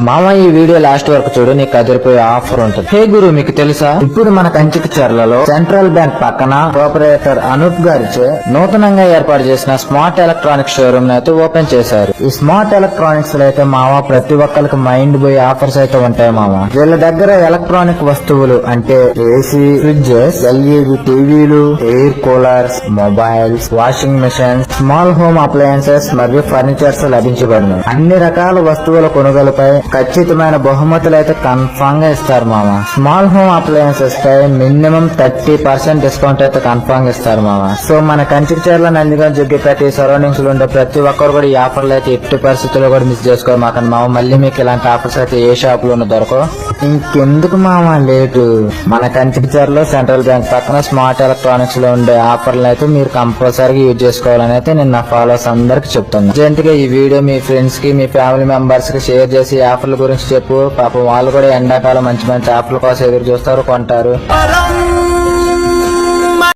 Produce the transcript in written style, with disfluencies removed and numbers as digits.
మామ ఈ video last వరకు చూడు, నీకు అదిరిపోయే ఆఫర్ ఉంటుంది. హే గురు, మీకు తెలుసా ఇప్పుడు మన కంచికచర్లలో సెంట్రల్ బ్యాంక్ పక్కన కోఆపరేటర్ అనూప్ గారిచే నూతనంగా ఏర్పాటు చేసిన స్మార్ట్ ఎలక్ట్రానిక్స్ షోరూమ్ అయితే ఓపెన్ చేశారు. ఈ స్మార్ట్ ఎలక్ట్రానిక్స్ లో అయితే మామ ప్రతి ఒక్కరికి మైండ్ పోయే ఆఫర్స్ అయితే ఉంటాయి మామ. వీళ్ళ దగ్గర ఎలక్ట్రానిక్ వస్తువులు అంటే ఏసీ, ఫ్రిడ్జెస్, ఎల్ఈడి టీవీలు, air coolers, mobiles, washing machines, small home appliances మరియు ఫర్నిచర్స్ లభించబడును. అన్ని రకాల వస్తువుల కొనుగోలుపై ఖచ్చితమైన బహుమతులు అయితే కన్ఫామ్ గా ఇస్తారు మామ. స్మాల్ హోమ్ అప్లయన్సెస్ పై మినిమం 30% డిస్కౌంట్ అయితే కన్ఫామ్ గా ఇస్తారు మామ. సో మన కంచికచర్ల, నందిగం, జగ్గిపేట సరౌండింగ్స్ లో ఉండే ప్రతి ఒక్కరు కూడా ఈ ఆఫర్లు అయితే ఎట్టి పరిస్థితుల్లో కూడా మిస్ చేసుకోరు మాకండి మామ. మళ్ళీ మీకు ఇలాంటి ఆఫర్స్ అయితే ఏ షాప్ లోనూ దొరకవు. ఇంకెందుకు మామ లేటు, మన కంచికచర్లో సెంట్రల్ బ్యాంక్ పక్కన స్మార్ట్ ఎలక్ట్రానిక్స్ లో ఉండే ఆఫర్లు అయితే మీరు కంపల్సరీగా యూజ్ చేసుకోవాలని అయితే నేను నా ఫాలోవర్స్ అందరికి చెప్తాను. జంతుగా ఈ వీడియో మీ ఫ్రెండ్స్ కి, మీ ఫ్యామిలీ మెంబర్స్ కి షేర్ చేసి ఆఫర్ల గురించి చెప్పు. పాపం వాళ్ళు కూడా ఎండాకాలం మంచి మంచి ఆఫర్ల కోసం ఎదురు చూస్తారు, కొంటారు.